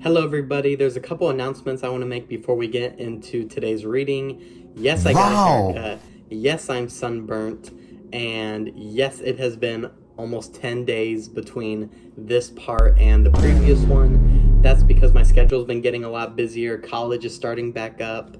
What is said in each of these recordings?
Hello, everybody. There's a couple announcements I want to make before we get into today's reading. Yes, I got a haircut. Yes, I'm sunburnt. And yes, it has been almost 10 days between this part and the previous one. That's because my schedule's been getting a lot busier. College is starting back up.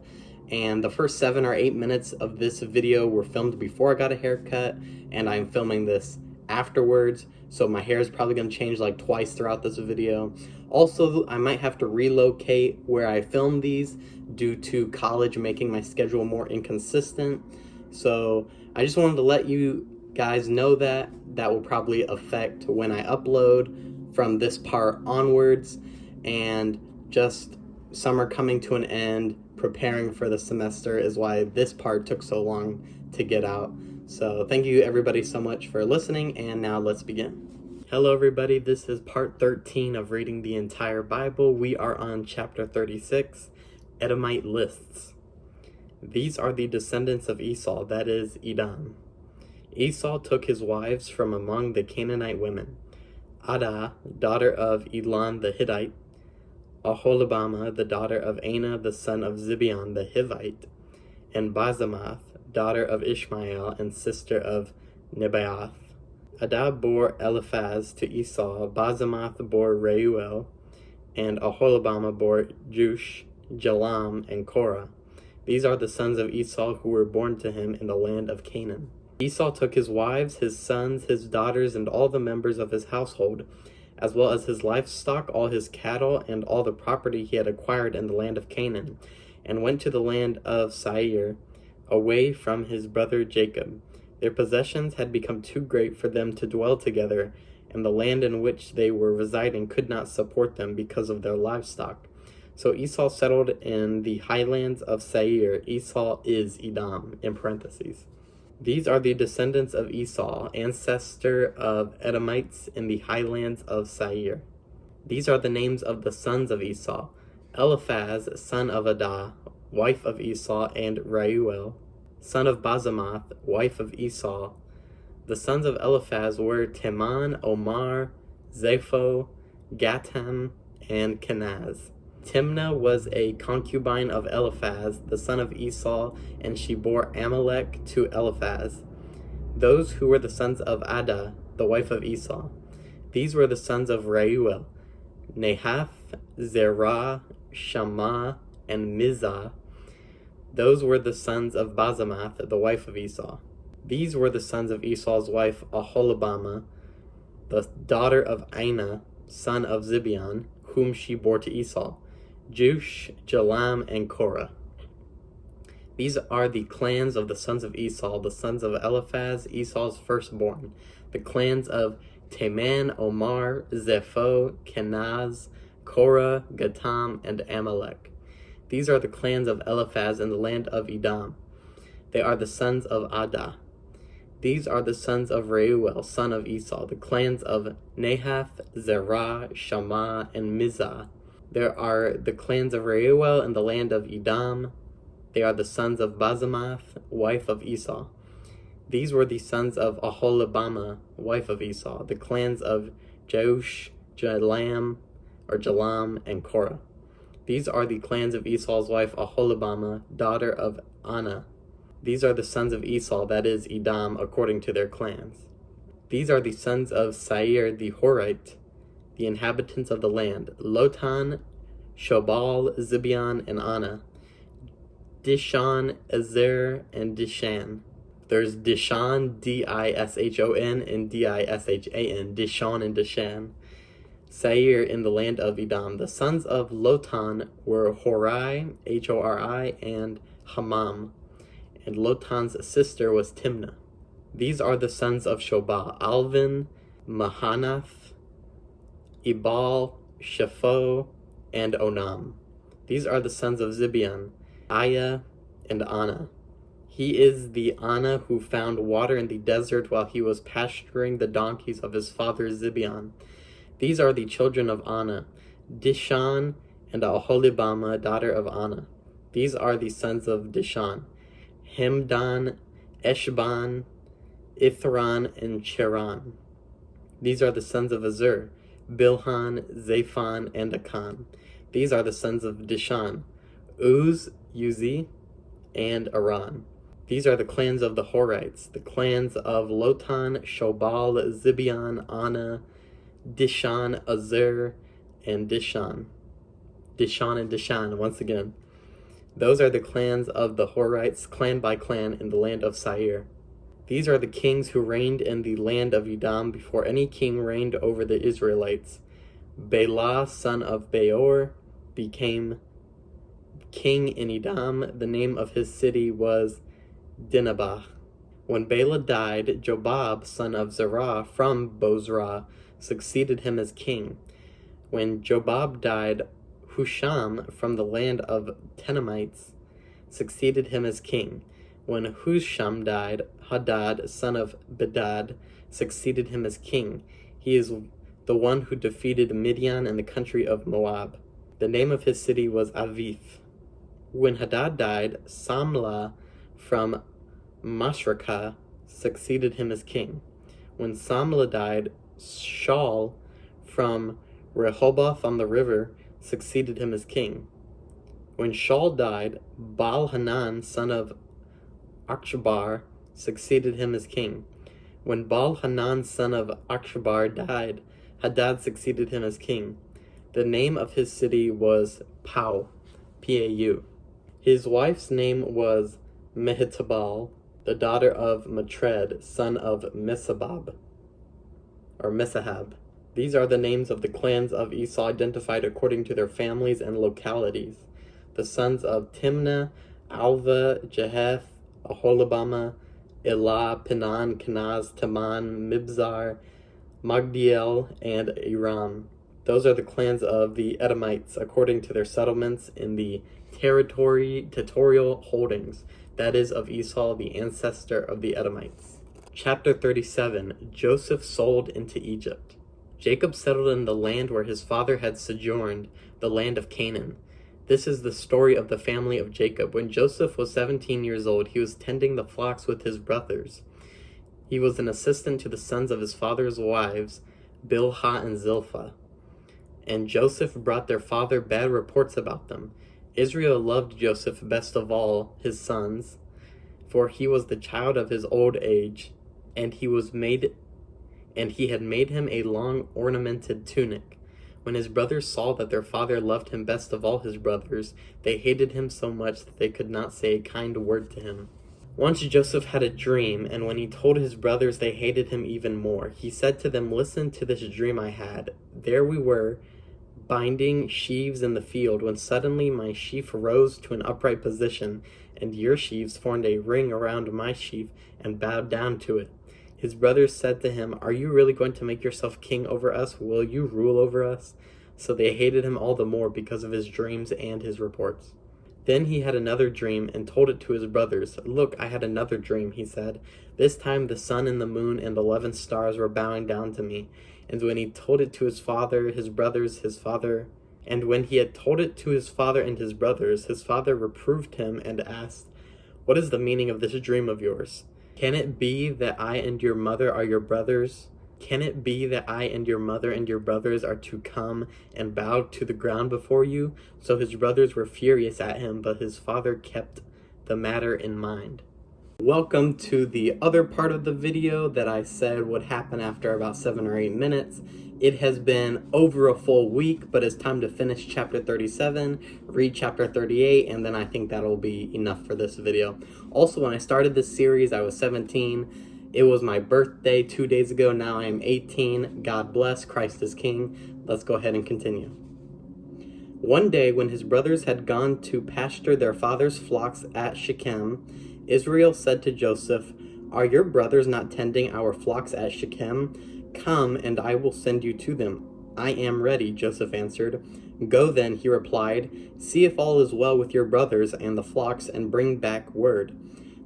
And the first 7 or 8 minutes of this video were filmed before I got a haircut. And I'm filming this afterwards. So my hair is probably going to change like twice throughout this video. Also, I might have to relocate where I film these due to college making my schedule more inconsistent. So I just wanted to let you guys know that will probably affect when I upload from this part onwards. And just summer coming to an end, preparing for the semester is why this part took so long to get out. So thank you everybody so much for listening, and now let's begin. Hello everybody, this is part 13 of reading the entire Bible. We are on chapter 36, Edomite lists. These are the descendants of Esau, that is Edom. Esau took his wives from among the Canaanite women: Adah, daughter of Elon the Hittite; Aholibamah, the daughter of Anah, the son of Zibeon the Hivite; and Basemath, daughter of Ishmael and sister of Nebaioth. Adah bore Eliphaz to Esau, Basemath bore Reuel, and Aholibamah bore Jush, Jalam, and Korah. These are the sons of Esau who were born to him in the land of Canaan. Esau took his wives, his sons, his daughters, and all the members of his household, as well as his livestock, all his cattle, and all the property he had acquired in the land of Canaan, and went to the land of Seir, away from his brother Jacob. Their possessions had become too great for them to dwell together, and the land in which they were residing could not support them because of their livestock. So Esau settled in the highlands of Seir. Esau is Edom, in parentheses. These are the descendants of Esau, ancestor of Edomites in the highlands of Seir. These are the names of the sons of Esau: Eliphaz, son of Adah, wife of Esau, and Reuel, son of Basemath, wife of Esau. The sons of Eliphaz were Teman, Omar, Zepho, Gatam, and Kenaz. Timnah was a concubine of Eliphaz, the son of Esau, and she bore Amalek to Eliphaz. Those who were the sons of Adah, the wife of Esau. These were the sons of Reuel: Nahath, Zerah, Shammah, and Mizah. Those were the sons of Basemath, the wife of Esau. These were the sons of Esau's wife Aholibamah, the daughter of Anah, son of Zibeon, whom she bore to Esau: Jush, Jalam, and Korah. These are the clans of the sons of Esau, the sons of Eliphaz, Esau's firstborn, the clans of Teman, Omar, Zepho, Kenaz, Korah, Gatam, and Amalek. These are the clans of Eliphaz in the land of Edom. They are the sons of Adah. These are the sons of Reuel, son of Esau, the clans of Nahath, Zerah, Shammah, and Mizah. There are the clans of Reuel in the land of Edom. They are the sons of Basemath, wife of Esau. These were the sons of Aholibamah, wife of Esau, the clans of Jeush, Jalam, and Korah. These are the clans of Esau's wife Aholibamah, daughter of Anah. These are the sons of Esau, that is Edom, according to their clans. These are the sons of Seir the Horite, the inhabitants of the land: Lotan, Shobal, Zibeon, and Anah; Dishon, Ezer, and Dishan. There's Dishon, D-I-S-H-O-N, and D-I-S-H-A-N, Dishon and Dishan. Seir in the land of Edom. The sons of Lotan were Horai, H-O-R-I, and Hamam, and Lotan's sister was Timnah. These are the sons of Shobal: Alvin, Mahanath, Ebal, Shepho, and Onam. These are the sons of Zibeon: Aya and Anah. He is the Anah who found water in the desert while he was pasturing the donkeys of his father Zibeon. These are the children of Anah: Dishan and Aholibamah, daughter of Anah. These are the sons of Dishan: Hemdan, Eshban, Ithran, and Cheran. These are the sons of Ezer: Bilhan, Zaphon, and Akan. These are the sons of Dishan, Uz, Uzi, and Aran. These are the clans of the Horites, the clans of Lotan, Shobal, Zibeon, Anna, Dishan, Azer, and Dishan. Dishan and Dishan, once again. Those are the clans of the Horites, clan by clan, in the land of Seir. These are the kings who reigned in the land of Edom before any king reigned over the Israelites. Bela, son of Beor, became king in Edom. The name of his city was Dinhabah. When Bela died, Jobab, son of Zerah from Bozrah, succeeded him as king. When Jobab died, Husham from the land of Tenemites succeeded him as king. When Husham died, Hadad, son of Bedad, succeeded him as king. He is the one who defeated Midian in the country of Moab. The name of his city was Avith. When Hadad died, Samlah from Masrekah succeeded him as king. When Samlah died, Shaul from Rehoboth on the river succeeded him as king. When Shaul died, Baal-Hanan, son of Achbar, succeeded him as king. When Baal-Hanan, son of Achbar, died, Hadad succeeded him as king. The name of his city was Pau, P-A-U. His wife's name was Mehetabel, the daughter of Matred, son of Messahab. These are the names of the clans of Esau identified according to their families and localities. The sons of Timnah, Alva, Jeheth, Aholibamah, Elah, Pinan, Kenaz, Taman, Mibzar, Magdiel, and Aram. Those are the clans of the Edomites according to their settlements in the territorial holdings, that is, of Esau, the ancestor of the Edomites. Chapter 37. Joseph sold into Egypt. Jacob settled in the land where his father had sojourned, the land of Canaan. This is the story of the family of Jacob. When Joseph was 17 years old, he was tending the flocks with his brothers. He was an assistant to the sons of his father's wives, Bilhah and Zilpah. And Joseph brought their father bad reports about them. Israel loved Joseph best of all his sons, for he was the child of his old age, and he had made him a long ornamented tunic. When his brothers saw that their father loved him best of all his brothers, they hated him so much that they could not say a kind word to him. Once Joseph had a dream, and when he told his brothers, they hated him even more. He said to them, "Listen to this dream I had. There we were, binding sheaves in the field, when suddenly my sheaf rose to an upright position, and your sheaves formed a ring around my sheaf and bowed down to it." His brothers said to him, "Are you really going to make yourself king over us? Will you rule over us?" So they hated him all the more because of his dreams and his reports. Then he had another dream and told it to his brothers. "Look, I had another dream," he said. "This time the sun and the moon and 11 stars were bowing down to me." And when he told it to his father, his brothers, and when he had told it to his father and his brothers, his father reproved him and asked, "What is the meaning of this dream of yours? Can it be that I and your mother are your brothers? Can it be that I and your mother and your brothers are to come and bow to the ground before you?" So his brothers were furious at him, but his father kept the matter in mind. Welcome to the other part of the video that I said would happen after about 7 or 8 minutes. It has been over a full week, but it's time to finish chapter 37, read chapter 38, and then I think that'll be enough for this video. Also, when I started this series, I was 17. It was my birthday 2 days ago. Now I am 18. God bless. Christ is King. Let's go ahead and continue. One day, when his brothers had gone to pasture their father's flocks at Shechem, Israel said to Joseph, "Are your brothers not tending our flocks at Shechem? Come, and I will send you to them." "I am ready," Joseph answered. "Go then," he replied. "See if all is well with your brothers and the flocks, and bring back word."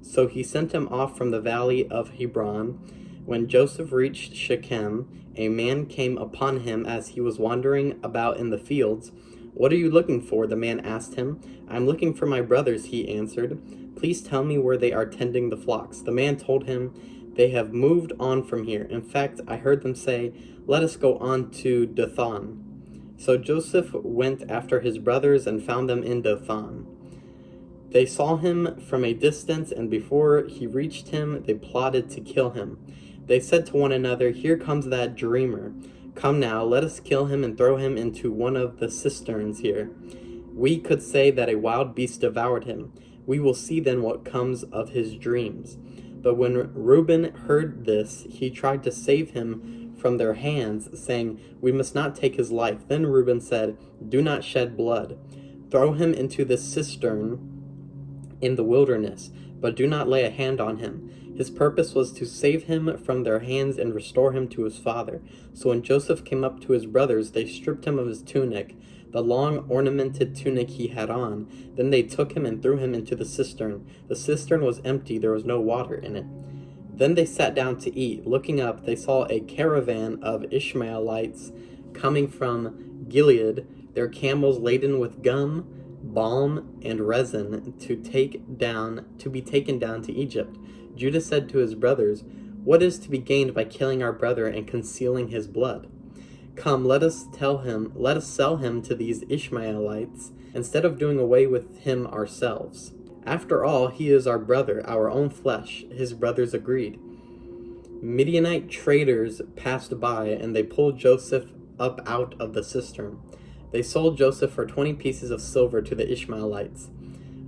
So he sent him off from the valley of Hebron. When Joseph reached Shechem, a man came upon him as he was wandering about in the fields. "What are you looking for?" the man asked him. "I'm looking for my brothers," he answered. "Please tell me where they are tending the flocks." The man told him, "They have moved on from here. In fact, I heard them say, Let us go on to Dothan." So Joseph went after his brothers and found them in Dothan. They saw him from a distance, and before he reached him, they plotted to kill him. They said to one another, "Here comes that dreamer. Come now, let us kill him and throw him into one of the cisterns here. We could say that a wild beast devoured him. We will see then what comes of his dreams." But when Reuben heard this, he tried to save him from their hands, saying, "We must not take his life." Then Reuben said, "Do not shed blood. Throw him into the cistern in the wilderness, but do not lay a hand on him." His purpose was to save him from their hands and restore him to his father. So when Joseph came up to his brothers, they stripped him of his tunic, the long ornamented tunic he had on. Then they took him and threw him into the cistern. The cistern was empty, there was no water in it. Then they sat down to eat. Looking up, they saw a caravan of Ishmaelites coming from Gilead, their camels laden with gum, balm, and resin to be taken down to Egypt. Judah said to his brothers, "What is to be gained by killing our brother and concealing his blood? Come, let us sell him to these Ishmaelites, instead of doing away with him ourselves. After all, he is our brother, our own flesh." His brothers agreed. Midianite traders passed by, and they pulled Joseph up out of the cistern. They sold Joseph for 20 pieces of silver to the Ishmaelites,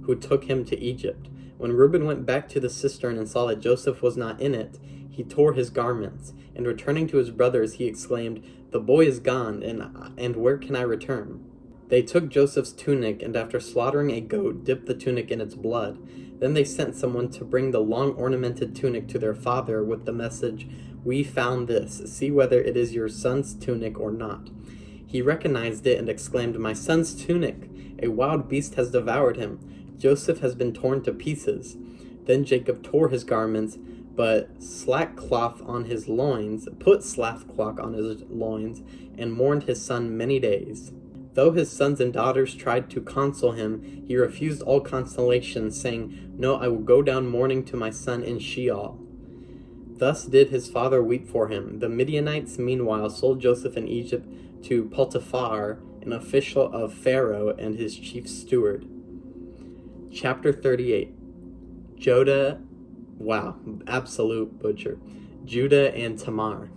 who took him to Egypt. When Reuben went back to the cistern and saw that Joseph was not in it, he tore his garments, and returning to his brothers, he exclaimed, "The boy is gone, and where can I return?" They took Joseph's tunic, and after slaughtering a goat, dipped the tunic in its blood. Then they sent someone to bring the long ornamented tunic to their father with the message, "We found this. See whether it is your son's tunic or not." He recognized it and exclaimed, "My son's tunic! A wild beast has devoured him. Joseph has been torn to pieces." Then Jacob tore his garments, put sackcloth on his loins, and mourned his son many days. Though his sons and daughters tried to console him, he refused all consolation, saying, "No, I will go down mourning to my son in Sheol." Thus did his father weep for him. The Midianites, meanwhile, sold Joseph in Egypt to Potiphar, an official of Pharaoh and his chief steward. Chapter 38. Absolute butcher. Judah and Tamar.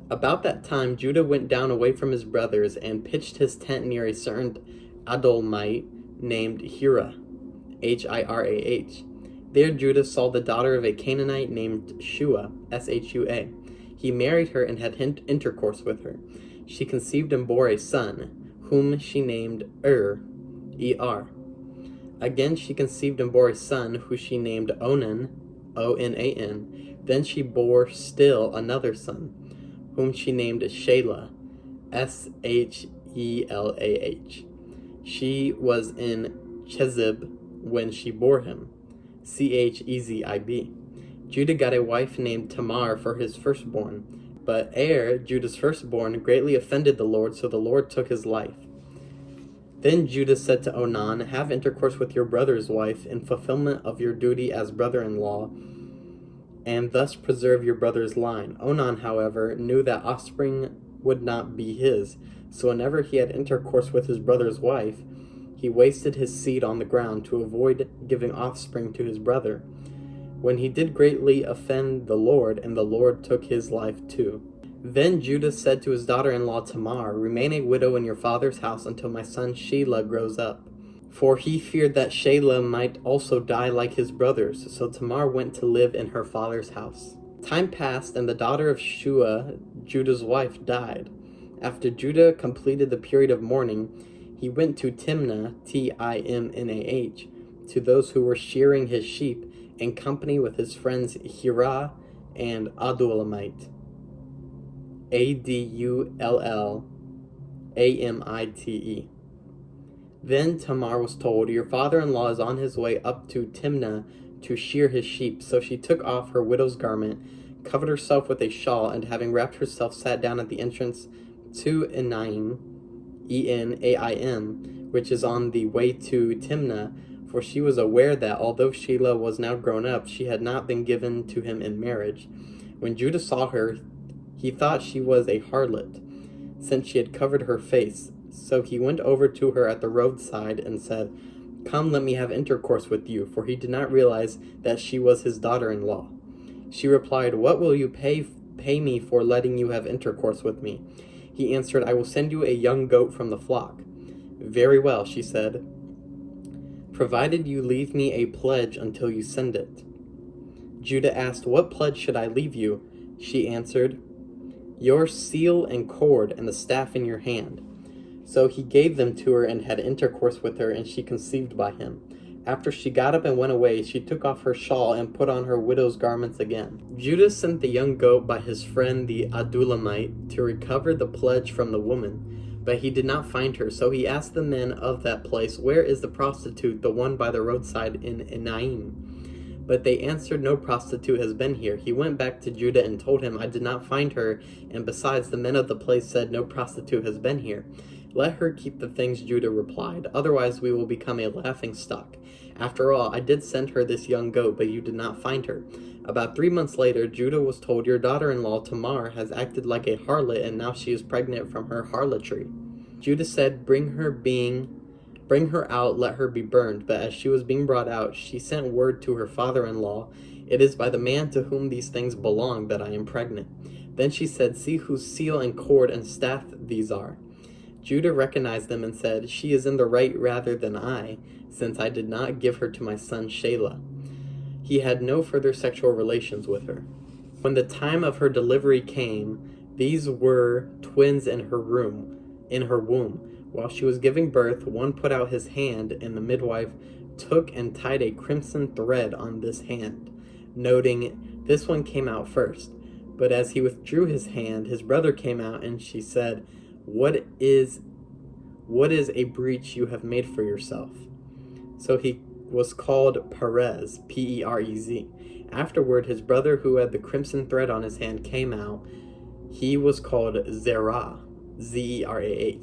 About that time, Judah went down away from his brothers and pitched his tent near a certain Adullamite named Hirah, Hirah. There Judah saw the daughter of a Canaanite named Shua, Shua. He married her and had intercourse with her. She conceived and bore a son, whom she named Er. Again she conceived and bore a son, who she named Onan, Onan. Then she bore still another son, whom she named Shelah, Shelah. She was in Chezib when she bore him, Chezib. Judah got a wife named Tamar for his firstborn, but Judah's firstborn, greatly offended the Lord, so the Lord took his life. Then Judah said to Onan, "Have intercourse with your brother's wife in fulfillment of your duty as brother-in-law, and thus preserve your brother's line." Onan, however, knew that offspring would not be his, so whenever he had intercourse with his brother's wife, he wasted his seed on the ground to avoid giving offspring to his brother. When he did greatly offend the Lord, and the Lord took his life too. Then Judah said to his daughter-in-law Tamar, "Remain a widow in your father's house until my son Shelah grows up." For he feared that Shelah might also die like his brothers, so Tamar went to live in her father's house. Time passed, and the daughter of Shua, Judah's wife, died. After Judah completed the period of mourning, he went to Timnah, Timnah, to those who were shearing his sheep, in company with his friends Hirah and Adullamite, Adullamite. Then Tamar was told, "Your father-in-law is on his way up to Timnah to shear his sheep." So she took off her widow's garment, covered herself with a shawl, and having wrapped herself, sat down at the entrance to Enaim, Enaim, which is on the way to Timnah, for she was aware that, although Shelah was now grown up, she had not been given to him in marriage. When Judah saw her, he He thought she was a harlot, since she had covered her face. So he went over to her at the roadside and said, "Come, let me have intercourse with you," for he did not realize that she was his daughter-in-law. She replied, "What will you pay me for letting you have intercourse with me?" He answered, "I will send you a young goat from the flock." "Very well," she said, "provided you leave me a pledge until you send it." Judah asked, "What pledge should I leave you?" She answered, "Your seal and cord and the staff in your hand." So he gave them to her and had intercourse with her, and she conceived by him. After she got up and went away, she took off her shawl and put on her widow's garments again. Judah sent the young goat by his friend the Adullamite to recover the pledge from the woman, but he did not find her. So he asked the men of that place, "Where is the prostitute, the one by the roadside in Enaim?" But they answered, "No prostitute has been here." He went back to Judah and told him, "I did not find her, and besides, the men of the place said, 'No prostitute has been here.'" "Let her keep the things," Judah replied, "otherwise we will become a laughingstock. After all, I did send her this young goat, but you did not find her." About 3 months later, Judah was told, "Your daughter-in-law Tamar has acted like a harlot, and now she is pregnant from her harlotry." Judah said, Bring her out, let her be burned." But as she was being brought out, she sent word to her father-in-law, "It is by the man to whom these things belong that I am pregnant." Then she said, "See whose seal and cord and staff these are." Judah recognized them and said, "She is in the right rather than I, since I did not give her to my son Shelah." He had no further sexual relations with her. When the time of her delivery came, these were twins in her womb. While she was giving birth, one put out his hand, and the midwife took and tied a crimson thread on this hand, noting, "This one came out first." But as he withdrew his hand, his brother came out, and she said, What is a breach you have made for yourself?" So he was called Perez, Perez. Afterward, his brother who had the crimson thread on his hand came out. He was called Zerah, Zerah.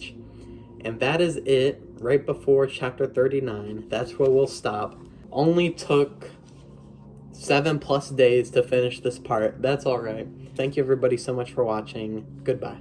And that is it, right before chapter 39. That's where we'll stop. Only took 7+ days to finish this part. That's all right. Thank you everybody so much for watching. Goodbye.